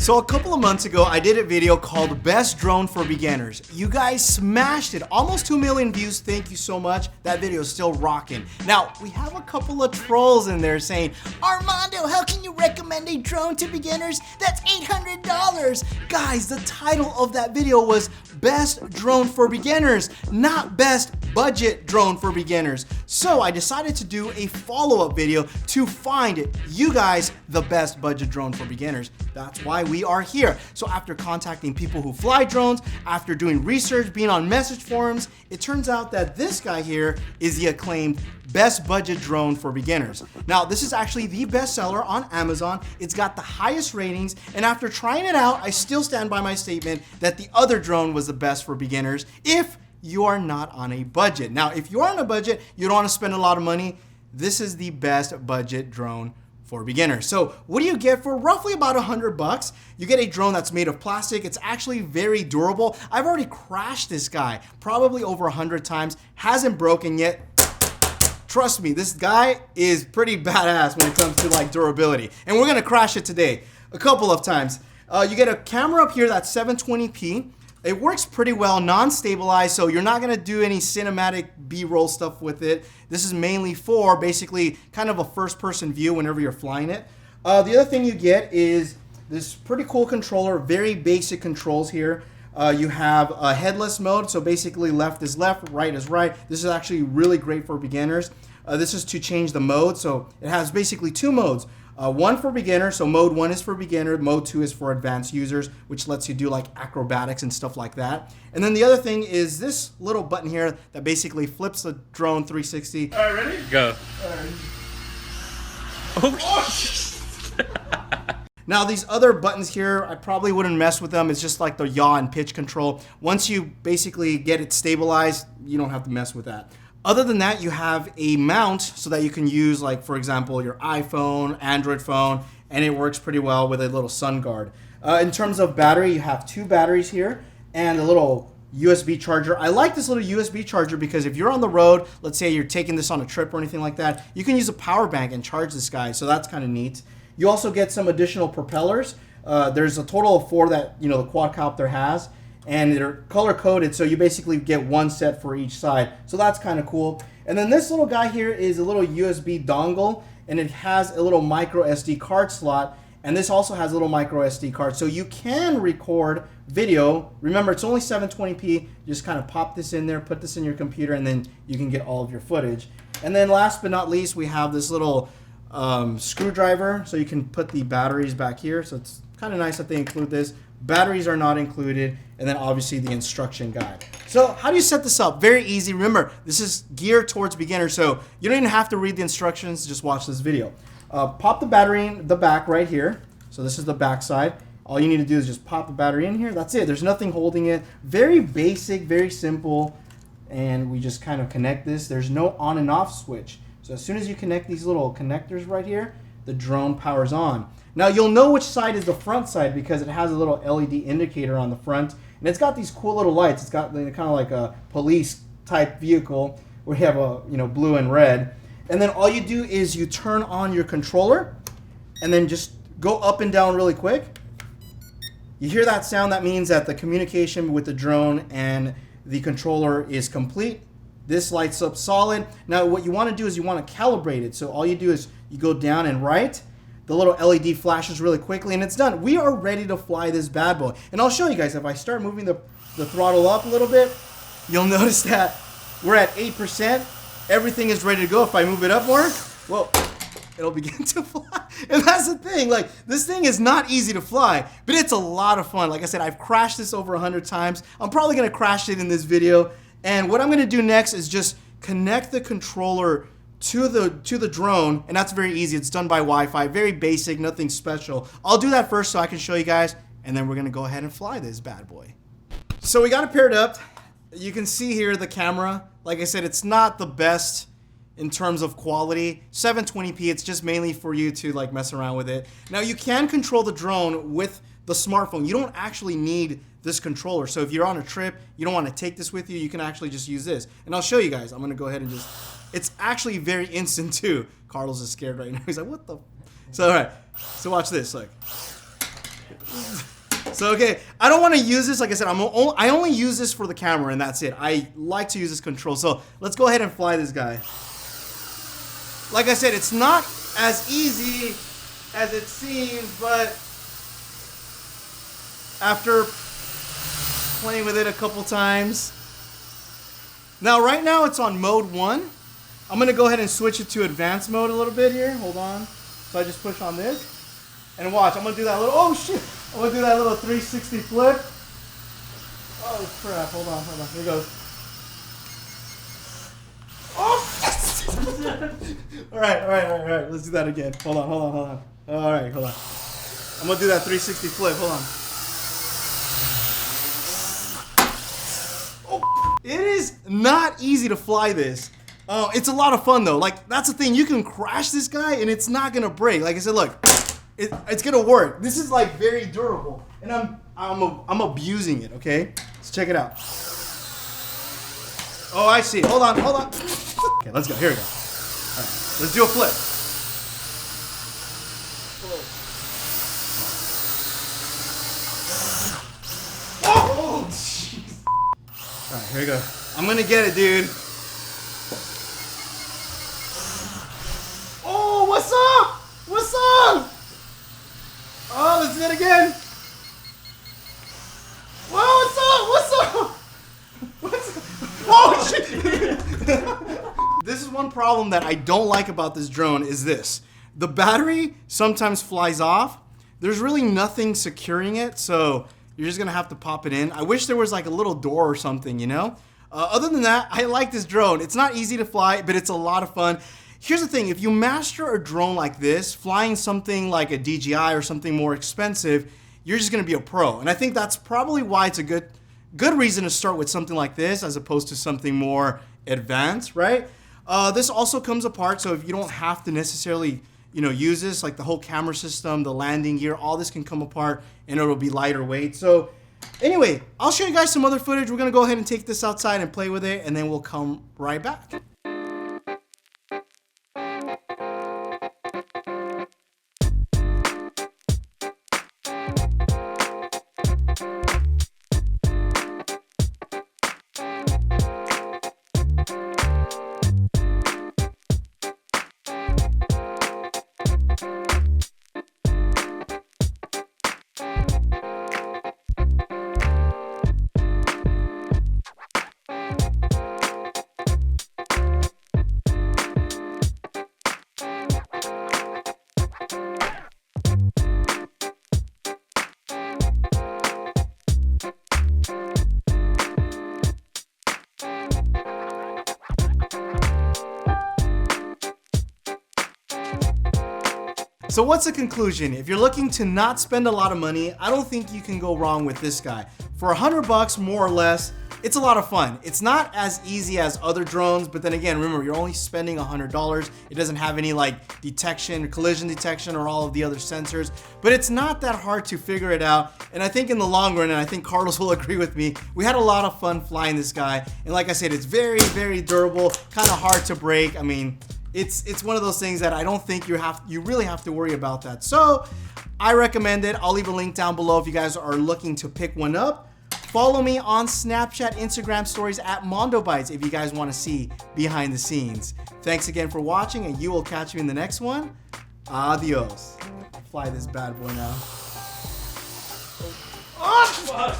So a couple of months ago, I did a video called Best Drone for Beginners. You guys smashed it. Almost 2 million views. Thank you so much. That video is still rocking. Now, we have a couple of trolls in there saying, Armando, how can you recommend a drone to beginners? That's $800. Guys, the title of that video was Best Drone for Beginners, not Best Budget Drone for Beginners. So I decided to do a follow-up video to find you guys the best budget drone for beginners. That's why we are here. So after contacting people who fly drones, after doing research, being on message forums, it turns out that this guy here is the acclaimed best budget drone for beginners. Now, this is actually the best seller on Amazon. It's got the highest ratings, and after trying it out, I still stand by my statement that the other drone was the best for beginners if you are not on a budget. Now, if you're on a budget, you don't want to spend a lot of money, this is the best budget drone for beginners. So what do you get for roughly about $100? You get a drone that's made of plastic. It's actually very durable. I've already crashed this guy probably over 100 times, hasn't broken yet. Trust me, this guy is pretty badass when it comes to like durability. And we're gonna crash it today a couple of times. You get a camera up here that's 720p. It works pretty well, non-stabilized, so you're not gonna do any cinematic B-roll stuff with it. This is mainly for basically kind of a first-person view whenever you're flying it. The other thing you get is this pretty cool controller, very basic controls here. You have a headless mode, so basically left is left, right is right. This is actually really great for beginners. This is to change the mode, so it has basically two modes. One for beginner, so mode 1 is for beginner, mode 2 is for advanced users, which lets you do like acrobatics and stuff like that. And then the other thing is this little button here that basically flips the drone 360. All right, ready? Go. Oh. Now these other buttons here, I probably wouldn't mess with them. It's just like the yaw and pitch control. Once you basically get it stabilized, you don't have to mess with that. Other than that, you have a mount so that you can use, like, for example, your iPhone, Android phone, and it works pretty well with a little sun guard. In terms of battery, you have two batteries here and a little USB charger. I like this little USB charger because if you're on the road, let's say you're taking this on a trip or anything like that, you can use a power bank and charge this guy, so that's kind of neat. You also get some additional propellers. There's a total of 4 that the quadcopter has, and they're color coded, so you basically get one set for each side. So that's kind of cool. And then this little guy here is a little USB dongle, and it has a little micro SD card slot, and this also has a little micro SD card, so you can record video. Remember, it's only 720p. You just kind of pop this in there, put this in your computer, and then you can get all of your footage. And then last but not least, we have this little screwdriver, so you can put the batteries back here. So it's kind of nice that they include this. Batteries are not included, and then obviously the instruction guide. So how do you set this up? Very easy. Remember, this is geared towards beginners, so you don't even have to read the instructions, just watch this video. Pop the battery in the back right here. So this is the back side. All you need to do is just pop the battery in here. That's it. There's nothing holding it. Very basic, very simple, and we just kind of connect this. There's no on and off switch. So as soon as you connect these little connectors right here, the drone powers on. Now you'll know which side is the front side because it has a little LED indicator on the front, and it's got these cool little lights. It's got kind of like a police type vehicle where you have a blue and red. And then all you do is you turn on your controller and then just go up and down really quick. You hear that sound, that means that the communication with the drone and the controller is complete. This lights up solid. Now what you want to do is you want to calibrate it. So all you do is you go down and right. The little LED flashes really quickly, and it's done. We are ready to fly this bad boy. And I'll show you guys, if I start moving the throttle up a little bit, you'll notice that we're at 8%. Everything is ready to go. If I move it up more, well, it'll begin to fly. And that's the thing, like, this thing is not easy to fly, but it's a lot of fun. Like I said, I've crashed this over 100 times. I'm probably gonna crash it in this video. And what I'm gonna do next is just connect the controller to the drone, and that's very easy. It's done by Wi-Fi, very basic, nothing special. I'll do that first so I can show you guys, and then we're gonna go ahead and fly this bad boy. So we got it paired up. You can see here the camera. Like I said, it's not the best in terms of quality. 720p, it's just mainly for you to like mess around with it. Now you can control the drone with the smartphone. You don't actually need this controller. So if you're on a trip, you don't want to take this with you, you can actually just use this. And I'll show you guys. I'm gonna go ahead and just, it's actually very instant too. Carlos is scared right now. He's like, what the? So all right, so watch this. Like, So, okay, I don't want to use this. Like I said, I only use this for the camera, and that's it. I like to use this control. So let's go ahead and fly this guy. Like I said, it's not as easy as it seems, but after playing with it a couple times. Now, right now, it's on mode 1. I'm going to go ahead and switch it to advanced mode a little bit here. Hold on. So I just push on this. And watch, I'm going to do that little, oh shit. I'm going to do that little 360 flip. Oh crap, hold on. Here it goes. Oh, yes! All right. Let's do that again. Hold on. All right, hold on. I'm going to do that 360 flip. Hold on. Oh, it is not easy to fly this. It's a lot of fun though. Like, that's the thing. You can crash this guy and it's not going to break. Like I said, look. It's gonna work. This is like very durable, and I'm abusing it. Okay, let's check it out. Oh, I see. Hold on. Okay, let's go. Here we go. All right, let's do a flip. Oh, jeez. All right, here we go. I'm gonna get it, dude. Oh, what's up? Oh, let's do it again. Whoa, what's up? Oh, shit. This is one problem that I don't like about this drone is this. The battery sometimes flies off. There's really nothing securing it, so you're just going to have to pop it in. I wish there was like a little door or something, you know? Other than that, I like this drone. It's not easy to fly, but it's a lot of fun. Here's the thing, if you master a drone like this, flying something like a DJI or something more expensive, you're just gonna be a pro. And I think that's probably why it's a good reason to start with something like this as opposed to something more advanced, right? This also comes apart, so if you don't have to necessarily, use this, like the whole camera system, the landing gear, all this can come apart and it'll be lighter weight. So anyway, I'll show you guys some other footage. We're gonna go ahead and take this outside and play with it, and then we'll come right back. So what's the conclusion? If you're looking to not spend a lot of money, I don't think you can go wrong with this guy. For $100 more or less, it's a lot of fun. It's not as easy as other drones, but then again, remember, you're only spending $100. It doesn't have any like detection, collision detection, or all of the other sensors, but it's not that hard to figure it out. And I think in the long run, and I think Carlos will agree with me, we had a lot of fun flying this guy. And like I said, it's very, very durable, kind of hard to break. I mean, it's one of those things that I don't think you really have to worry about that. So I recommend it. I'll leave a link down below if you guys are looking to pick one up. Follow me on Snapchat, Instagram stories at Mondo Bites if you guys want to see behind the scenes. Thanks again for watching, and you will catch me in the next one. Adios. Fly this bad boy now. Oh, fuck.